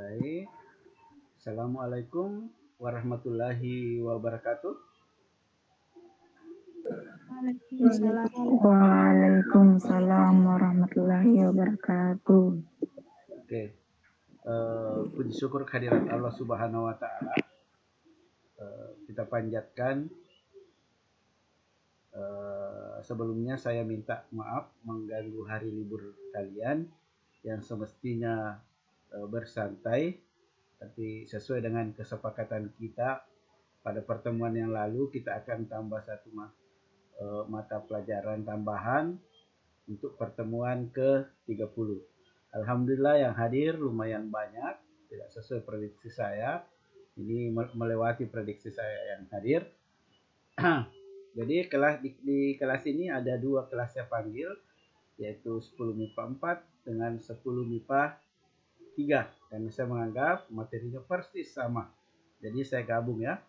mulai. Assalamualaikum warahmatullahi wabarakatuh. Waalaikumsalam warahmatullahi wabarakatuh. Oke, puji syukur kehadirat Allah Subhanahu wa Ta'ala. Kita panjatkan. Sebelumnya saya minta maaf mengganggu hari libur kalian yang semestinya bersantai, tapi sesuai dengan kesepakatan kita pada pertemuan yang lalu, kita akan tambah satu mata pelajaran tambahan untuk pertemuan ke-30. Alhamdulillah yang hadir lumayan banyak, tidak sesuai prediksi saya. Ini melewati prediksi saya yang hadir. Jadi di kelas ini ada dua kelas saya panggil, yaitu 10 MIPA 4 dengan 10 MIPA 3. Dan saya menganggap materinya persis sama. Jadi saya gabung ya.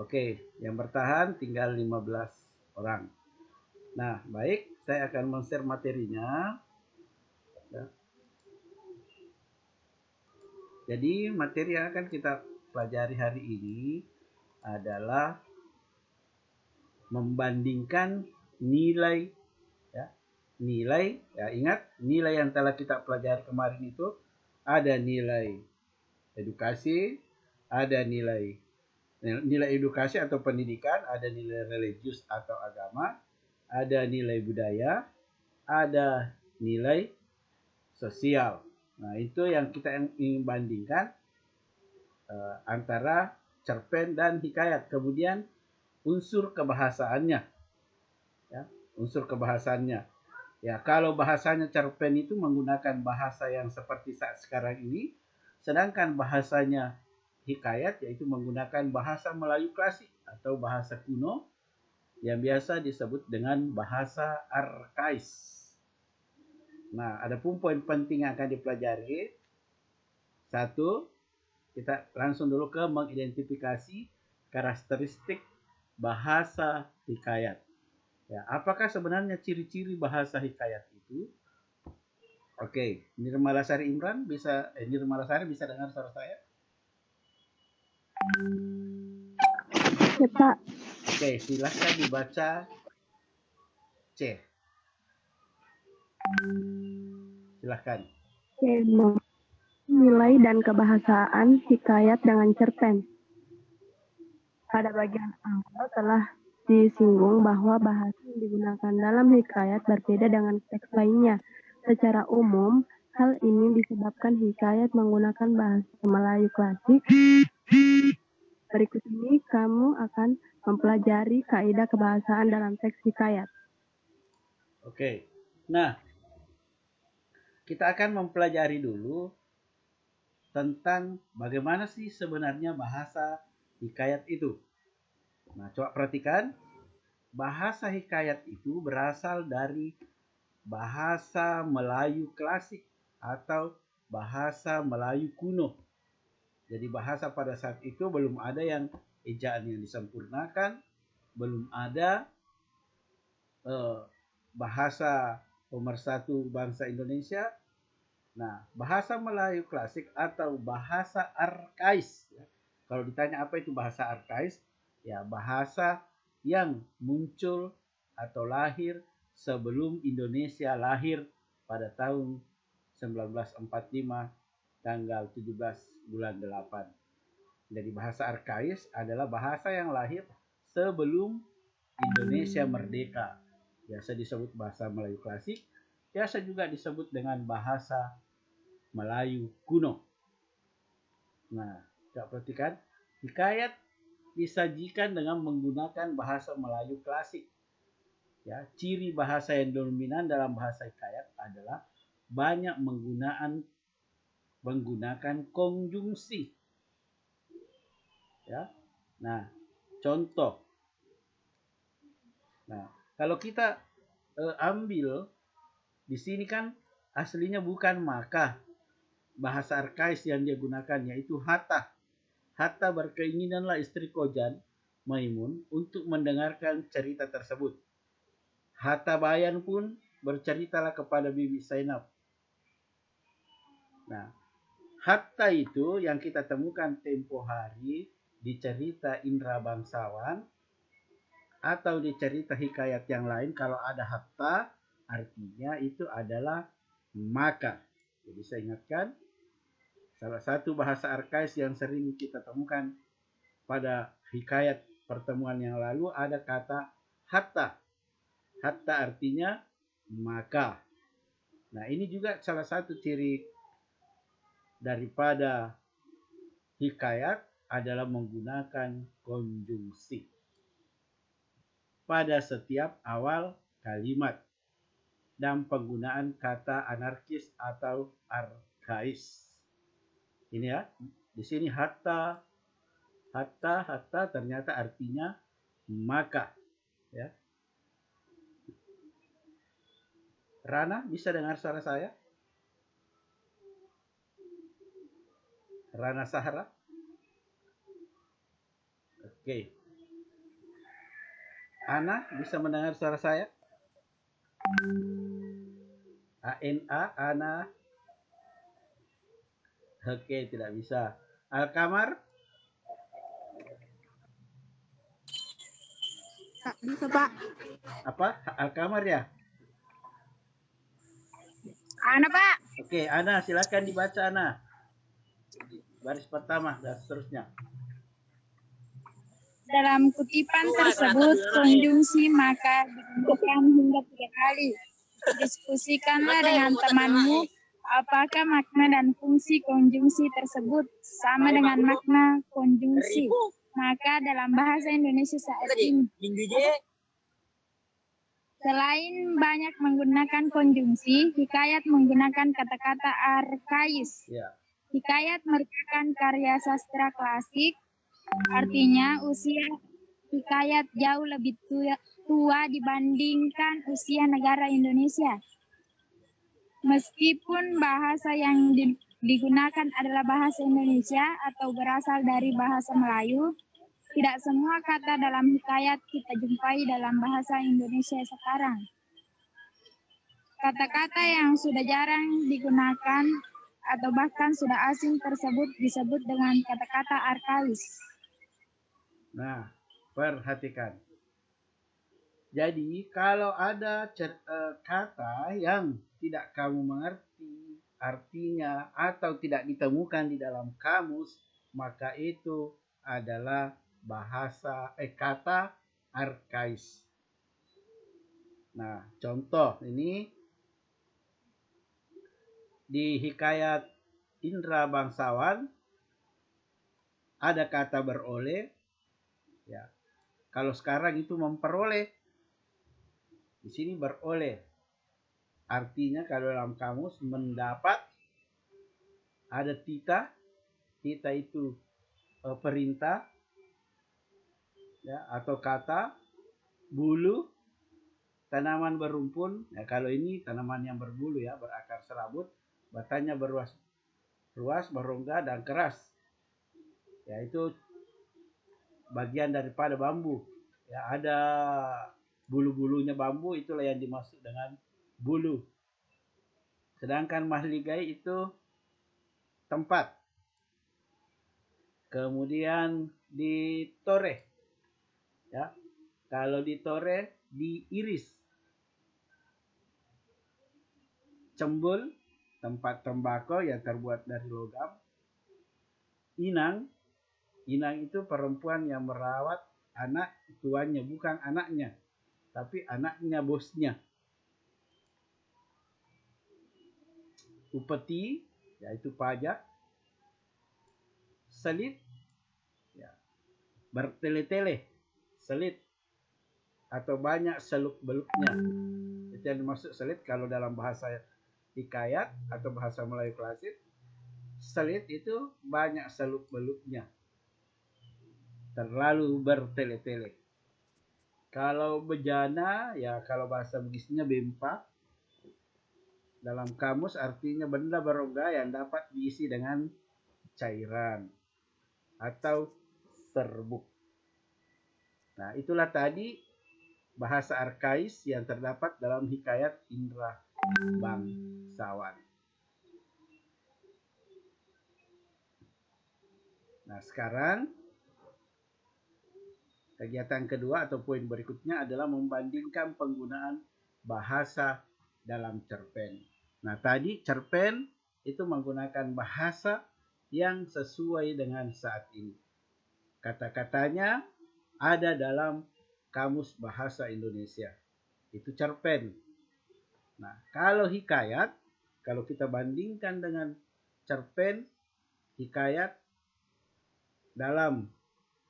Oke, yang bertahan tinggal 15 orang. Nah, baik, saya akan men-share materinya. Ya. Jadi materi yang akan kita pelajari hari ini adalah membandingkan nilai ya. Nilai, ya ingat nilai yang telah kita pelajari kemarin itu ada nilai edukasi, ada nilai edukasi atau pendidikan, ada nilai religius atau agama, ada nilai budaya, ada nilai sosial. Nah, itu yang kita ingin bandingkan antara cerpen dan hikayat. Kemudian unsur kebahasaannya. Ya, unsur kebahasaannya. Ya, kalau bahasanya cerpen itu menggunakan bahasa yang seperti saat sekarang ini, sedangkan bahasanya hikayat yaitu menggunakan bahasa Melayu klasik atau bahasa kuno yang biasa disebut dengan bahasa arkais. Nah, ada pun poin penting yang akan dipelajari. Satu, kita langsung dulu ke mengidentifikasi karakteristik bahasa hikayat. Ya, apakah sebenarnya ciri-ciri bahasa hikayat itu? Oke, Nirmala Sari Imran Nirmala Sari bisa dengar suara saya? Ya, Pak. Oke, silahkan dibaca C. Silahkan. Nilai dan kebahasaan hikayat dengan cerpen. Pada bagian awal telah disinggung bahwa bahasa yang digunakan dalam hikayat berbeda dengan teks lainnya. Secara umum, hal ini disebabkan hikayat menggunakan bahasa Melayu klasik. Berikut ini kamu akan mempelajari kaidah kebahasaan dalam teks hikayat. Oke, nah kita akan mempelajari dulu tentang bagaimana sih sebenarnya bahasa hikayat itu. Nah, coba perhatikan, bahasa hikayat itu berasal dari bahasa Melayu klasik atau bahasa Melayu kuno. Jadi bahasa pada saat itu belum ada yang ejaan yang disempurnakan, belum ada bahasa pemersatu bangsa Indonesia. Nah, bahasa Melayu klasik atau bahasa arkais. Ya. Kalau ditanya apa itu bahasa arkais, ya bahasa yang muncul atau lahir sebelum Indonesia lahir pada tahun 1945 tanggal 17 bulan 8. Jadi bahasa arkais adalah bahasa yang lahir sebelum Indonesia merdeka. Biasa disebut bahasa Melayu klasik, biasa juga disebut dengan bahasa Melayu kuno. Nah, coba perhatikan, hikayat disajikan dengan menggunakan bahasa Melayu klasik. Ya, ciri bahasa yang dominan dalam bahasa hikayat adalah banyak menggunakan konjungsi. Ya. Nah, contoh. Nah, kalau kita ambil di sini kan aslinya bukan maka. Bahasa arkais yang dia gunakan yaitu Hatta. Hatta berkeinginanlah istri Kojan, Maimun, untuk mendengarkan cerita tersebut. Hatta Bayan pun berceritalah kepada Bibi Zainab. Nah, hatta itu yang kita temukan tempo hari di cerita Indra Bangsawan atau di cerita hikayat yang lain. Kalau ada hatta, artinya itu adalah maka. Jadi saya ingatkan, salah satu bahasa arkais yang sering kita temukan pada hikayat pertemuan yang lalu ada kata hatta. Hatta artinya maka. Nah, ini juga salah satu ciri daripada hikayat adalah menggunakan konjungsi pada setiap awal kalimat dan penggunaan kata anarkis atau arkais. Ini ya, di sini hatta ternyata artinya maka, ya. Rana bisa dengar suara saya? Rana Sahara? Oke. Ana bisa mendengar suara saya? ANA, Ana. Oke, tidak bisa. Alkamar? Bisa, Pak. Apa? Alkamar ya? Ana, Pak. Oke, Ana, silakan dibaca, Ana. Baris pertama dan seterusnya. Dalam kutipan tersebut, konjungsi maka digunakan hingga 3 kali. Diskusikanlah dengan temanmu apakah makna dan fungsi konjungsi tersebut sama dengan makna konjungsi maka dalam bahasa Indonesia saat ini. Selain banyak menggunakan konjungsi, hikayat menggunakan kata-kata arkais. Hikayat merupakan karya sastra klasik, artinya usia hikayat jauh lebih tua dibandingkan usia negara Indonesia. Meskipun bahasa yang digunakan adalah bahasa Indonesia atau berasal dari bahasa Melayu, tidak semua kata dalam hikayat kita jumpai dalam bahasa Indonesia sekarang. Kata-kata yang sudah jarang digunakan atau bahkan sudah asing tersebut disebut dengan kata-kata arkais. Nah, perhatikan. Jadi, kalau ada kata yang tidak kamu mengerti artinya atau tidak ditemukan di dalam kamus, maka itu adalah kata arkais. Nah, contoh ini di hikayat Indra Bangsawan ada kata beroleh, ya. Kalau sekarang itu memperoleh. Di sini beroleh. Artinya kalau dalam kamus mendapat, ada tita. Tita itu perintah, ya, atau kata. Bulu, tanaman berumpun. Ya, kalau ini tanaman yang berbulu, ya, berakar serabut. Batangnya berluas, berongga dan keras. Ya, itu bagian daripada bambu. Ya, ada bulu-bulunya bambu, itulah yang dimaksud dengan bulu. Sedangkan mahligai itu tempat. Kemudian ditore. Ya. Kalau ditore, diiris. Cembul, tempat tembakau yang terbuat dari logam. Inang itu perempuan yang merawat anak tuannya, bukan anaknya, tapi anaknya bosnya. Upeti, yaitu pajak. Selit, ya, bertele-tele, selit, atau banyak seluk-beluknya. Itu yang dimaksud selit kalau dalam bahasa hikayat atau bahasa Melayu klasik. Selit itu banyak seluk-beluknya, terlalu bertele-tele. Kalau bejana, ya kalau bahasa Bugisnya bempa. Dalam kamus artinya benda berongga yang dapat diisi dengan cairan atau serbuk. Nah, itulah tadi bahasa arkais yang terdapat dalam hikayat Indra Bangsawan. Nah, sekarang kegiatan kedua atau poin berikutnya adalah membandingkan penggunaan bahasa dalam cerpen. Nah, tadi cerpen itu menggunakan bahasa yang sesuai dengan saat ini. Kata-katanya ada dalam Kamus Bahasa Indonesia. Itu cerpen. Nah, kalau hikayat, kalau kita bandingkan dengan cerpen, hikayat dalam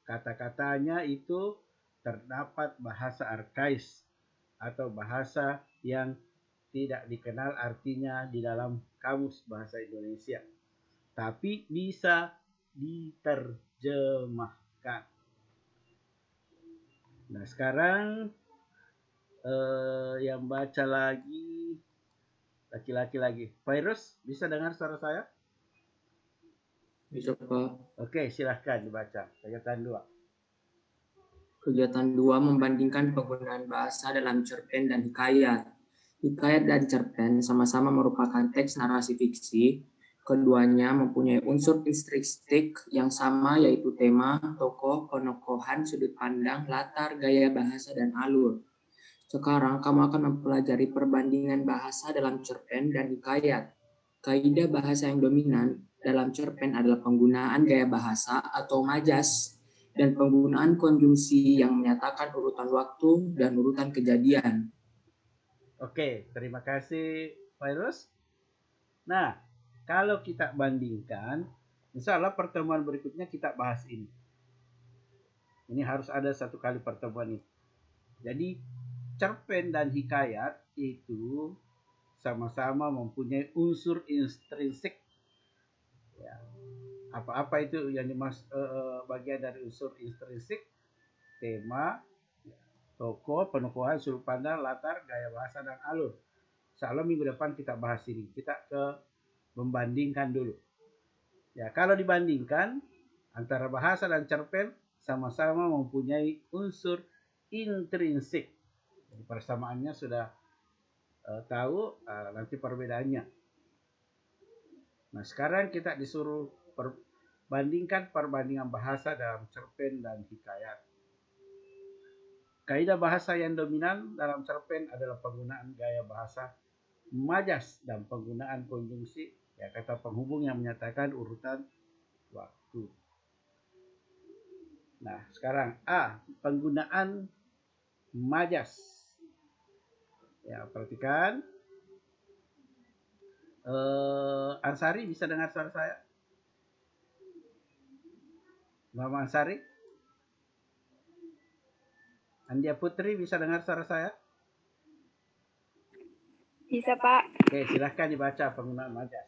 kata-katanya itu terdapat bahasa arkais atau bahasa yang tidak dikenal artinya di dalam Kamus Bahasa Indonesia. Tapi bisa diterjemahkan. Nah, sekarang yang baca lagi laki-laki lagi. Virus, bisa dengar suara saya? Bisa, Pak. Oke, silahkan dibaca. Kegiatan 2. Kegiatan 2 membandingkan penggunaan bahasa dalam cerpen dan hikayat. Hikayat dan cerpen sama-sama merupakan teks narasi fiksi. Keduanya mempunyai unsur intrinsik yang sama, yaitu tema, tokoh, penokohan, sudut pandang, latar, gaya bahasa, dan alur. Sekarang kamu akan mempelajari perbandingan bahasa dalam cerpen dan hikayat. Kaidah bahasa yang dominan dalam cerpen adalah penggunaan gaya bahasa atau majas dan penggunaan konjungsi yang menyatakan urutan waktu dan urutan kejadian. Oke, terima kasih Virus. Nah, kalau kita bandingkan, insya Allah pertemuan berikutnya kita bahas ini. Ini harus ada satu kali pertemuan ini. Jadi, cerpen dan hikayat itu sama-sama mempunyai unsur intrinsik. Ya. Apa-apa itu yang bagian dari unsur intrinsik? Tema, tokoh, penokohan, sudut pandang, latar, gaya bahasa, dan alur. Insya Allah minggu depan kita bahas ini. Kita membandingkan dulu. Ya, kalau dibandingkan antara bahasa dan cerpen sama-sama mempunyai unsur intrinsik. Jadi persamaannya sudah tahu, nanti perbedaannya. Nah, sekarang kita disuruh bandingkan perbandingan bahasa dalam cerpen dan hikayat. Kaidah bahasa yang dominan dalam cerpen adalah penggunaan gaya bahasa majas dan penggunaan konjungsi, ya, kata penghubung yang menyatakan urutan waktu. Nah, sekarang A, penggunaan majas. Ya, perhatikan. Ansari, bisa dengar suara saya? Mama Ansari? Andia Putri, bisa dengar suara saya? Bisa, Pak. Oke, silahkan dibaca penggunaan majas.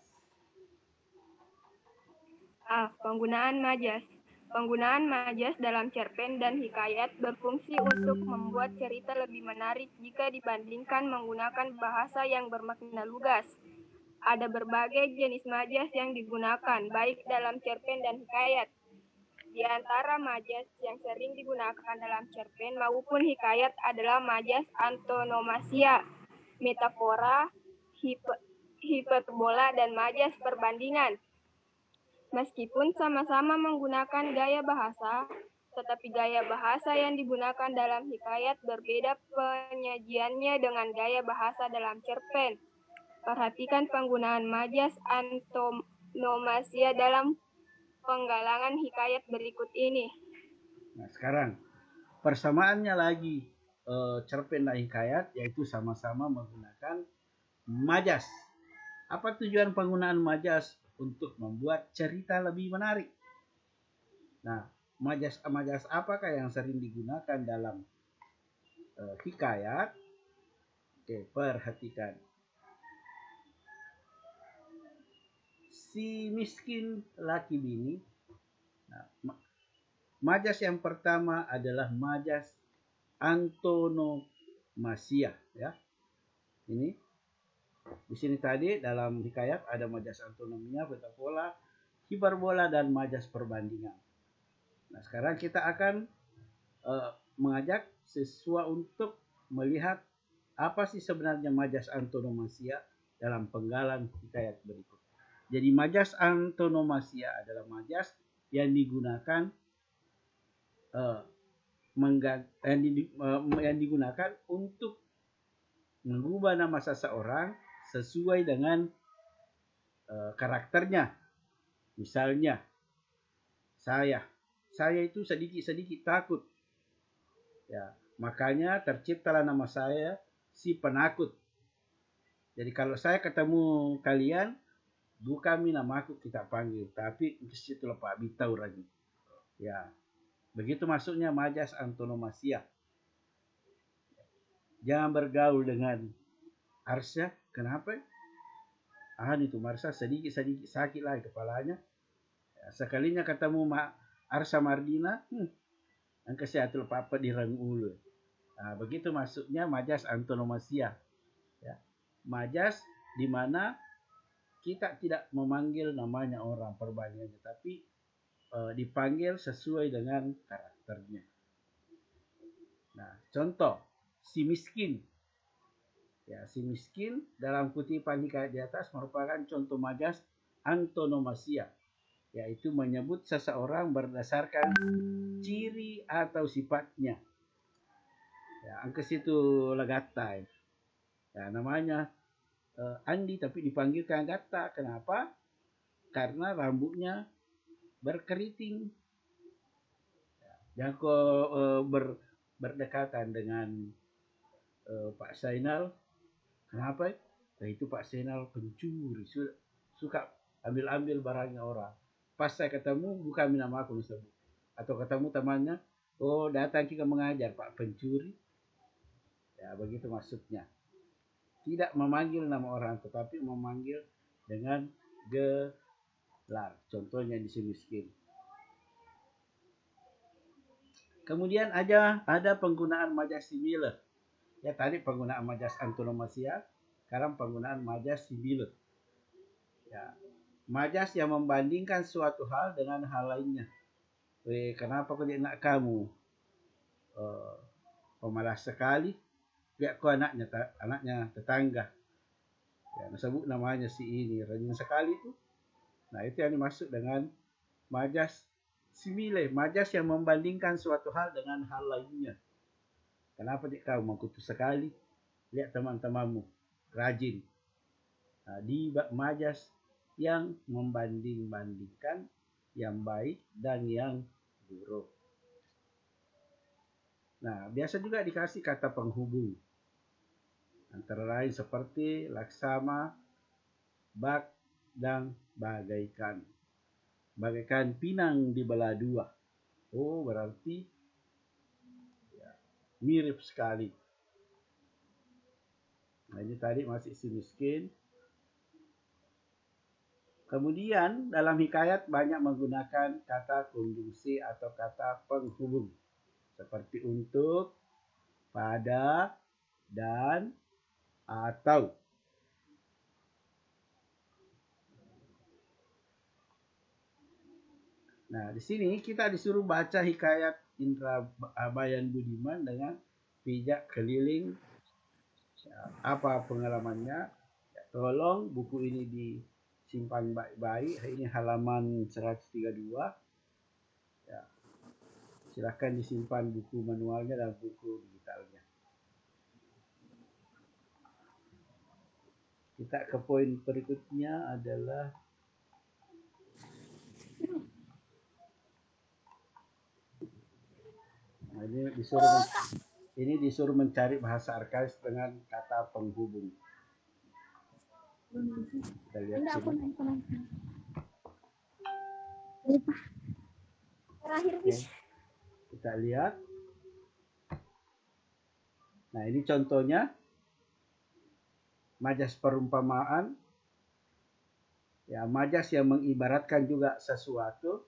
A. Penggunaan majas. Penggunaan majas dalam cerpen dan hikayat berfungsi untuk membuat cerita lebih menarik jika dibandingkan menggunakan bahasa yang bermakna lugas. Ada berbagai jenis majas yang digunakan, baik dalam cerpen dan hikayat. Di antara majas yang sering digunakan dalam cerpen maupun hikayat adalah majas antonomasia, metafora, hiperbola, dan majas perbandingan. Meskipun sama-sama menggunakan gaya bahasa, tetapi gaya bahasa yang digunakan dalam hikayat berbeda penyajiannya dengan gaya bahasa dalam cerpen. Perhatikan penggunaan majas antonomasia dalam penggalangan hikayat berikut ini. Nah, sekarang persamaannya lagi cerpen dan hikayat, yaitu sama-sama menggunakan majas. Apa tujuan penggunaan majas? Untuk membuat cerita lebih menarik. Nah, majas apakah yang sering digunakan dalam hikayat? Oke, perhatikan. Si miskin laki bini. Nah, majas yang pertama adalah majas antonomasia, ya. Ini di sini tadi dalam hikayat ada majas antonomia, metafola, hiperbola, dan majas perbandingan. Nah, sekarang kita akan mengajak siswa untuk melihat apa sih sebenarnya majas antonomasia dalam penggalan hikayat berikut. Jadi majas antonomasia adalah majas yang digunakan yang digunakan untuk mengubah nama seseorang sesuai dengan karakternya. Misalnya, saya itu sedikit takut. Ya, makanya terciptalah nama saya si penakut. Jadi kalau saya ketemu kalian, bukan nama aku kita panggil, tapi situ Pak Bitau lagi. Ya, begitu masuknya majas antonomasia. Jangan bergaul dengan Arsya. Kenapa? Itu Marsha sedikit sakit lah kepalanya. Ya, sekalinya ketemu Arsya Mardina, angka sehatul papa dirang ulu. Nah, begitu masuknya majas antonomasia. Ya. Majas di mana kita tidak memanggil namanya orang perbandingannya, tapi dipanggil sesuai dengan karakternya. Nah, contoh si miskin. Ya, si miskin dalam kutipan hikayat di atas merupakan contoh majas antonomasia, yaitu menyebut seseorang berdasarkan ciri atau sifatnya. Ya, angka situ Lagatta. Ya, namanya Andi tapi dipanggilkan Gatta. Kenapa? Karena rambutnya berkeriting. Ya, kok berdekatan dengan Pak Zainal. Kenapa? Nah, itu Pak Zainal pencuri, suka ambil barangnya orang. Pas saya ketemu, bukan nama aku disebut. Atau ketemu temannya, oh datang kita mengajar Pak pencuri. Ya begitu maksudnya. Tidak memanggil nama orang, tetapi memanggil dengan gelar. Contohnya di sini miskin. Kemudian ada penggunaan majas similar. Ya tadi penggunaan majas antonomasia, sekarang penggunaan majas similar. Ya, majas yang membandingkan suatu hal dengan hal lainnya. Kenapa kau nak kamu pemalas sekali? Lihat kau anaknya tetangga. Ya, sebut namanya si ini rajin sekali itu. Nah itu yang dimaksud dengan majas similar, majas yang membandingkan suatu hal dengan hal lainnya. Kenapa kau mengkutu sekali? Lihat teman-temanmu rajin. Nah, di majas yang membanding-bandingkan yang baik dan yang buruk. Nah, biasa juga dikasih kata penghubung. Antara lain seperti laksama, bak, dan bagaikan. Bagaikan pinang dibelah dua. Oh, berarti ya, mirip sekali. Nah, ini tadi masih si miskin. Kemudian dalam hikayat banyak menggunakan kata konjungsi atau kata penghubung. Seperti untuk, pada, dan, atau. Nah, di sini kita disuruh baca hikayat Indra Bayan Budiman dengan pijak keliling. Apa pengalamannya? Ya, tolong buku ini disimpan baik-baik. Ini halaman 132. Ya, silakan disimpan buku manualnya dan buku digitalnya. Kita ke poin berikutnya adalah ini disuruh mencari bahasa arkais dengan kata penghubung. Kita lihat sini. Oke. Kita lihat. Nah, ini contohnya majas perumpamaan. Ya, majas yang mengibaratkan juga sesuatu.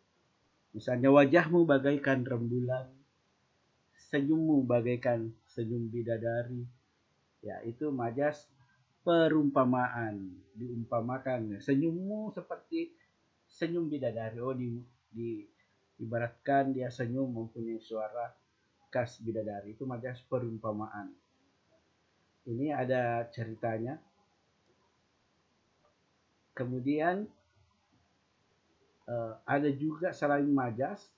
Misalnya wajahmu bagaikan rembulan, senyummu bagaikan senyum bidadari. Ya, itu majas perumpamaan, diumpamakan. Senyummu seperti senyum bidadari. Oh, diibaratkan dia senyum mempunyai suara khas bidadari. Itu majas perumpamaan. Ini ada ceritanya. Kemudian ada juga selain majas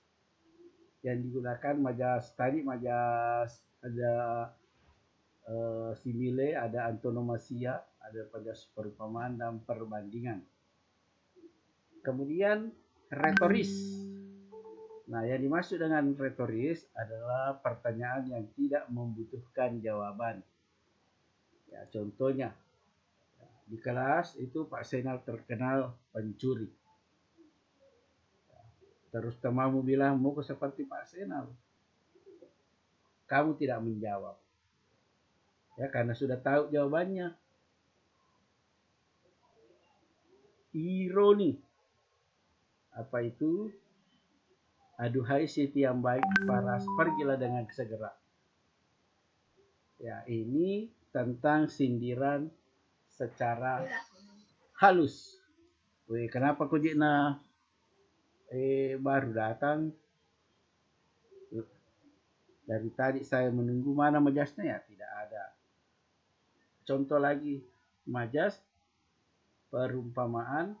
yang digunakan, majas tadi, majas ada simile, ada antonomasia, ada majas perumpamaan dan perbandingan. Kemudian retoris. Nah, yang dimaksud dengan retoris adalah pertanyaan yang tidak membutuhkan jawaban. Ya, contohnya di kelas itu Pak Senal terkenal pencuri. Terus temanmu bilang, mau seperti Pak Senal. Kamu tidak menjawab. Ya, karena sudah tahu jawabannya. Ironi. Apa itu? Aduhai Siti yang baik, paras, pergilah dengan segera. Ya, ini tentang sindiran secara halus. Weh, kenapa kau Jikna baru datang? Dari tadi saya menunggu, mana majasnya? Ya, tidak ada. Contoh lagi, majas perumpamaan,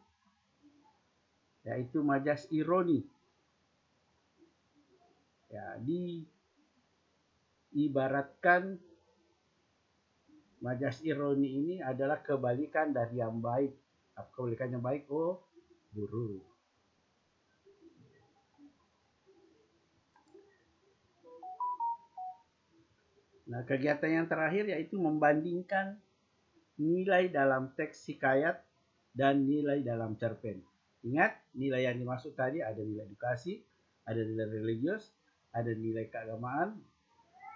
yaitu majas ironi. Ya, diibaratkan majas ironi ini adalah kebalikan dari yang baik. Apa kebalikannya baik? Oh, buruk. Nah, kegiatan yang terakhir yaitu membandingkan nilai dalam teks hikayat dan nilai dalam cerpen. Ingat, nilai yang dimaksud tadi ada nilai edukasi, ada nilai religius, ada nilai keagamaan.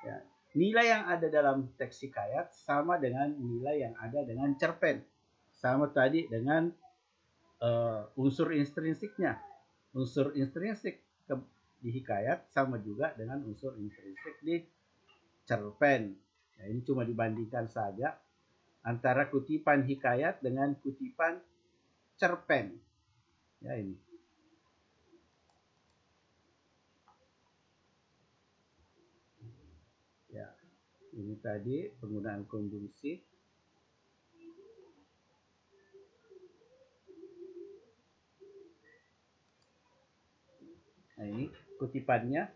Ya. Nilai yang ada dalam teks hikayat sama dengan nilai yang ada dengan cerpen. Sama tadi dengan unsur intrinsiknya. Unsur intrinsik di hikayat sama juga dengan unsur intrinsik di cerpen. Ya, ini cuma dibandingkan saja antara kutipan hikayat dengan kutipan cerpen. Ya, ini. Ya, ini tadi penggunaan konjungsi. Nah, ini kutipannya.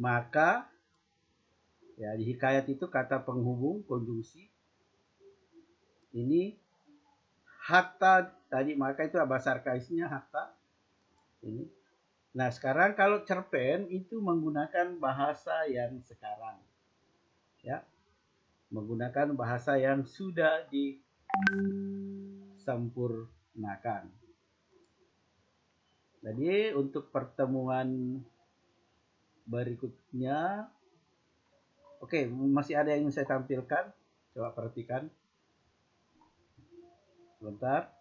Maka, ya, di hikayat itu kata penghubung konjungsi. Ini hatta tadi, maka itu bahasa arkaisnya hatta. Ini. Nah, sekarang kalau cerpen itu menggunakan bahasa yang sekarang. Ya. Menggunakan bahasa yang sudah disempurnakan. Jadi untuk pertemuan berikutnya, oke, masih ada yang ingin saya tampilkan. Coba perhatikan. Sebentar.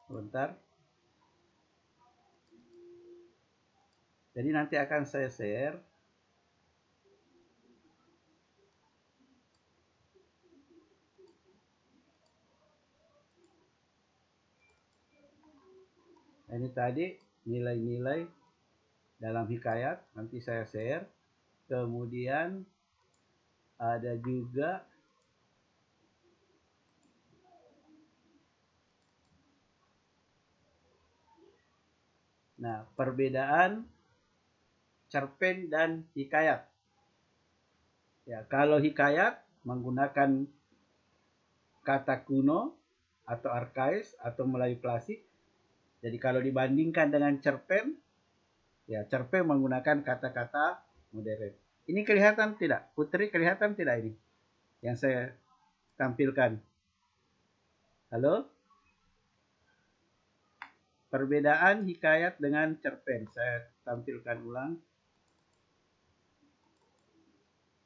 Jadi nanti akan saya share. Ini tadi nilai-nilai dalam hikayat, nanti saya share. Kemudian ada juga perbedaan cerpen dan hikayat. Ya, kalau hikayat menggunakan kata kuno atau arkais atau Melayu klasik. Jadi kalau dibandingkan dengan cerpen, ya cerpen menggunakan kata-kata modern. Ini kelihatan tidak? Putri, kelihatan tidak ini yang saya tampilkan? Halo? Perbedaan hikayat dengan cerpen. Saya tampilkan ulang.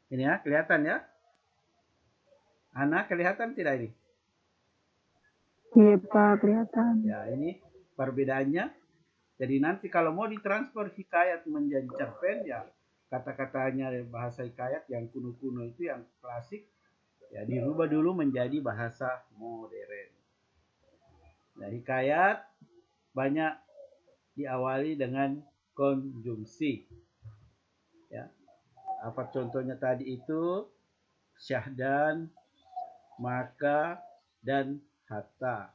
Ini ya, kelihatan ya? Ana, kelihatan tidak ini? Iya Pak, kelihatan. Ya, ini perbedaannya. Jadi nanti kalau mau ditransfer hikayat menjadi cerpen, ya kata-katanya bahasa hikayat yang kuno-kuno itu, yang klasik, ya dirubah dulu menjadi bahasa modern. Nah, hikayat banyak diawali dengan konjungsi. Ya. Apa contohnya tadi itu? Syahdan, maka, dan hatta.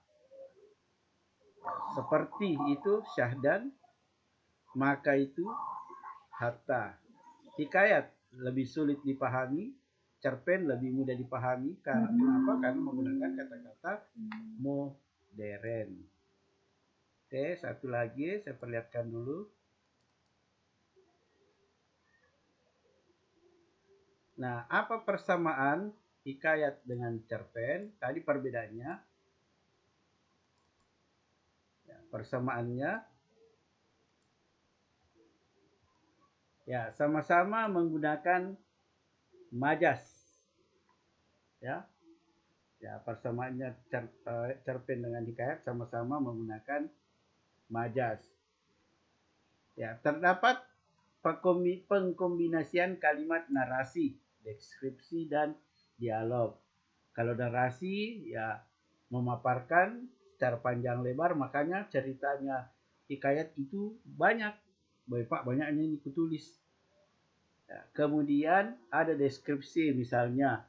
Seperti itu syahdan, maka itu hatta. Hikayat lebih sulit dipahami, cerpen lebih mudah dipahami. Kenapa? Karena menggunakan kata-kata modern. Oke, satu lagi saya perlihatkan dulu. Nah, apa persamaan hikayat dengan cerpen? Tadi perbedaannya. Ya, persamaannya ya sama-sama menggunakan majas. Ya. Ya, persamaannya cerpen dengan hikayat sama-sama menggunakan majas. Ya, terdapat pengkombinasian kalimat narasi, deskripsi, dan dialog. Kalau narasi ya memaparkan secara panjang lebar, makanya ceritanya hikayat itu banyak. Banyaknya ini kutulis. Ya, kemudian ada deskripsi, misalnya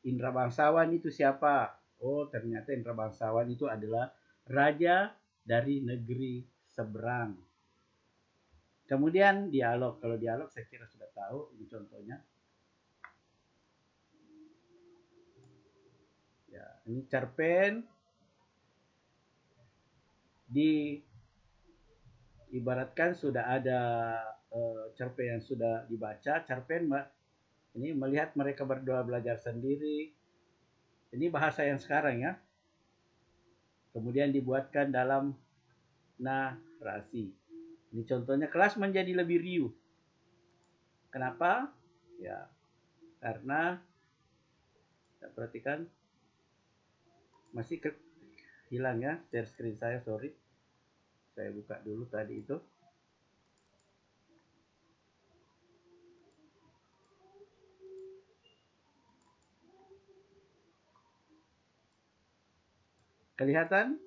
Indra Bangsawan itu siapa? Oh, ternyata Indra Bangsawan itu adalah raja dari negeri seberang. Kemudian dialog. Kalau dialog saya kira sudah tahu, ini contohnya. Ya, ini cerpen ibaratkan sudah ada cerpen yang sudah dibaca. Cerpen ini melihat mereka berdua belajar sendiri. Ini bahasa yang sekarang ya. Kemudian dibuatkan dalam narasi. Ini contohnya, kelas menjadi lebih riuh. Kenapa? Ya, karena saya perhatikan masih hilang ya share screen saya, sorry. Saya buka dulu tadi itu. Kelihatan?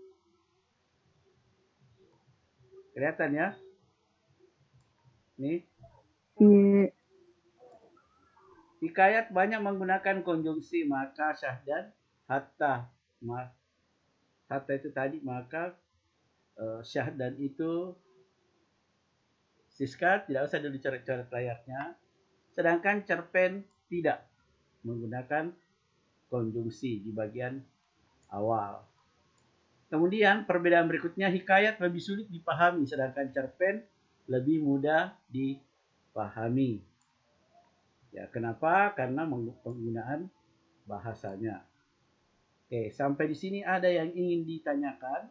Kelihatan ya? Nih. Iya. Hikayat banyak menggunakan konjungsi maka, syah, dan hatta. Hatta itu tadi maka, syah dan itu. Siska tidak usah dulu coret-coret layarnya. Sedangkan cerpen tidak menggunakan konjungsi di bagian awal. Kemudian perbedaan berikutnya, hikayat lebih sulit dipahami, sedangkan cerpen lebih mudah dipahami. Ya, kenapa? Karena penggunaan bahasanya. Oke, sampai di sini ada yang ingin ditanyakan?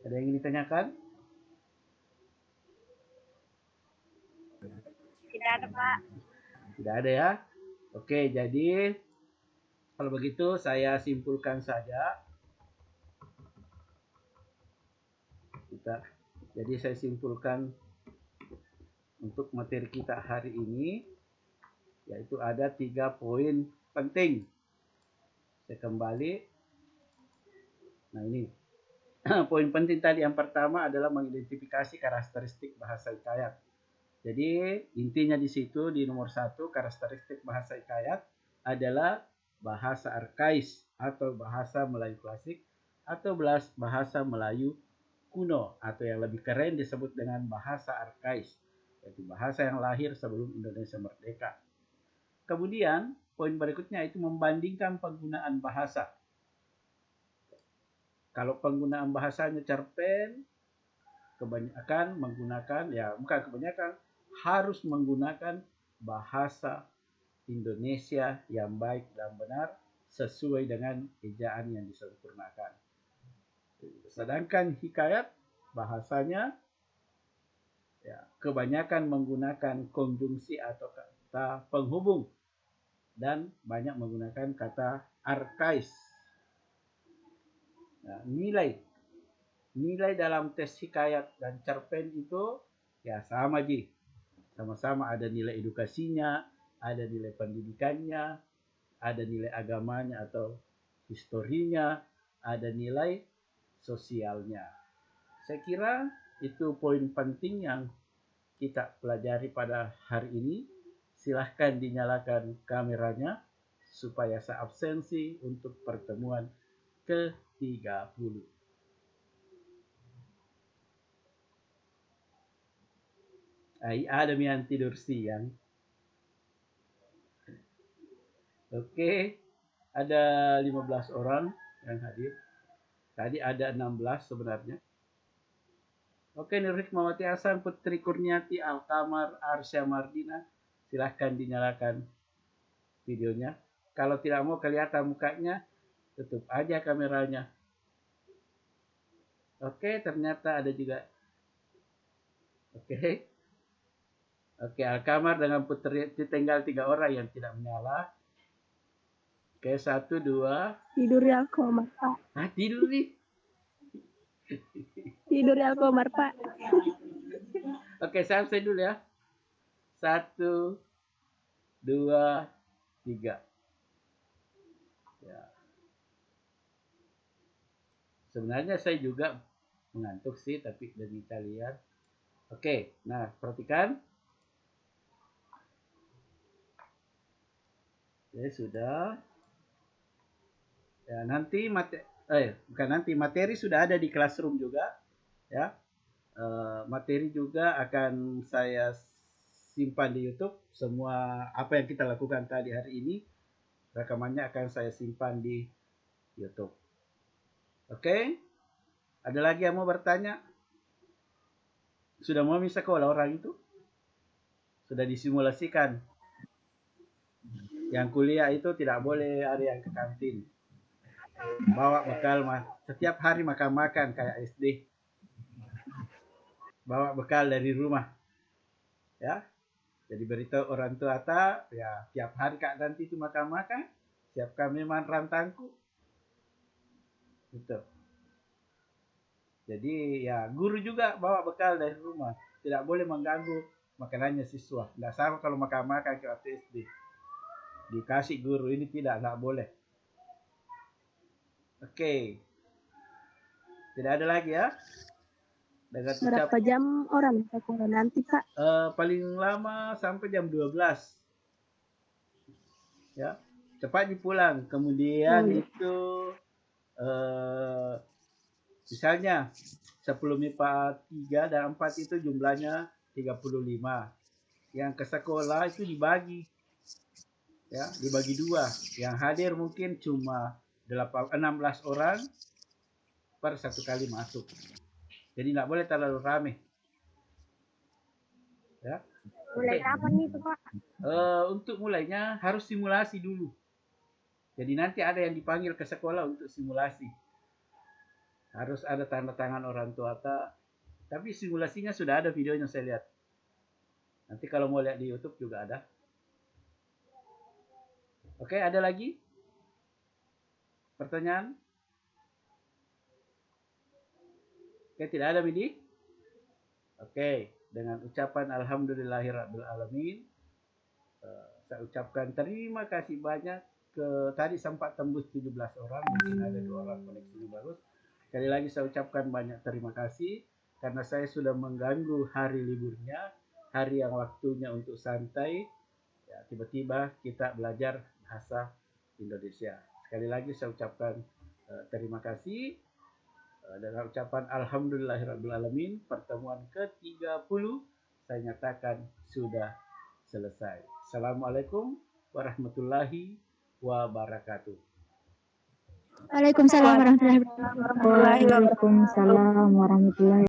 Ada yang ingin ditanyakan? Tidak ada, Pak. Tidak ada ya? Oke, jadi kalau begitu saya simpulkan saja. Jadi saya simpulkan untuk materi kita hari ini, yaitu ada 3 poin penting. Saya kembali. Nah ini, poin penting tadi yang pertama adalah mengidentifikasi karakteristik bahasa hikayat. Jadi intinya di situ di nomor 1, karakteristik bahasa hikayat adalah bahasa arkais atau bahasa Melayu klasik atau bahasa Melayu kuno, atau yang lebih keren disebut dengan bahasa arkais, yaitu bahasa yang lahir sebelum Indonesia merdeka. Kemudian poin berikutnya itu membandingkan penggunaan bahasa. Kalau penggunaan bahasanya cerpen, kebanyakan menggunakan, ya bukan kebanyakan, harus menggunakan bahasa Indonesia yang baik dan benar sesuai dengan ejaan yang disempurnakan. Sedangkan hikayat bahasanya ya, kebanyakan menggunakan konjungsi atau kata penghubung dan banyak menggunakan kata arkais. Nah, nilai dalam tes hikayat dan cerpen itu ya sama Ji. Sama-sama ada nilai edukasinya, ada nilai pendidikannya, ada nilai agamanya atau historinya, ada nilai sosialnya. Saya kira itu poin penting yang kita pelajari pada hari ini. Silahkan dinyalakan kameranya supaya saya absensi untuk pertemuan ke-30. Ada yang tidur siang. Oke, ada 15 orang yang hadir. Tadi ada 16 sebenarnya. Oke, Nur Hikmawati Hasan, Putri Kurniati, Alkamar, Arsya Mardina. Silahkan dinyalakan videonya. Kalau tidak mau kelihatan mukanya, tutup aja kameranya. Oke, ternyata ada juga. Oke. Oke, Alkamar dengan Putri tinggal 3 orang yang tidak menyala. Oke, 1, 2. Tidur ya Alkomar, Pak. Tidur nih. Tidur ya Alkomar, Pak. Oke, selesai dulu ya. 1, 2, 3. Ya. Sebenarnya saya juga mengantuk sih, tapi demi kalian. Oke, nah perhatikan. Ya sudah. Ya nanti materi sudah ada di Classroom juga, ya. Materi juga akan saya simpan di YouTube. Semua apa yang kita lakukan tadi hari ini, rekamannya akan saya simpan di YouTube. Oke? Ada lagi yang mau bertanya? Sudah mau sekolah orang itu? Sudah disimulasikan. Yang kuliah itu tidak boleh ada yang ke kantin. Bawa bekal setiap hari makan-makan kayak SD. Bawa bekal dari rumah. Ya. Jadi beritahu orang tua ya tiap hari Kak nanti itu makan-makan. Siapkan memang rantangku. Gitu. Jadi ya guru juga bawa bekal dari rumah. Tidak boleh mengganggu makanannya siswa. Tidak sama kalau makan-makan ke waktu SD. Dikasih guru ini tidak boleh. Oke. Tidak ada lagi ya. Berapa jam orang sekolah nanti, Pak? Paling lama sampai jam 12. Ya. Cepat dipulang. Kemudian itu misalnya 10 MIPA 3 dan 4 itu jumlahnya 35. Yang ke sekolah itu dibagi. Ya, dibagi 2. Yang hadir mungkin cuma 16 orang per 1 kali masuk. Jadi tidak boleh terlalu ramai. Ya. Mulai kapan nih, Pak? Untuk mulainya harus simulasi dulu. Jadi nanti ada yang dipanggil ke sekolah untuk simulasi. Harus ada tanda tangan orang tua. Tapi simulasinya sudah ada videonya saya lihat. Nanti kalau mau lihat di YouTube juga ada. Oke, ada lagi? Pertanyaan? Oke, tidak ada, Bidi? Oke, dengan ucapan Alhamdulillahirrabbilalamin. Saya ucapkan terima kasih banyak. Tadi sempat tembus 17 orang. Mungkin ada 2 orang koneksinya bagus. Sekali lagi saya ucapkan banyak terima kasih. Karena saya sudah mengganggu hari liburnya. Hari yang waktunya untuk santai. Ya, tiba-tiba kita belajar bahasa Indonesia. Sekali lagi saya ucapkan terima kasih. Dengan ucapan Alhamdulillahirrabbilalamin, pertemuan ke-30 saya nyatakan sudah selesai. Assalamualaikum warahmatullahi wabarakatuh. Waalaikumsalam warahmatullahi wabarakatuh. Waalaikumsalam warahmatullahi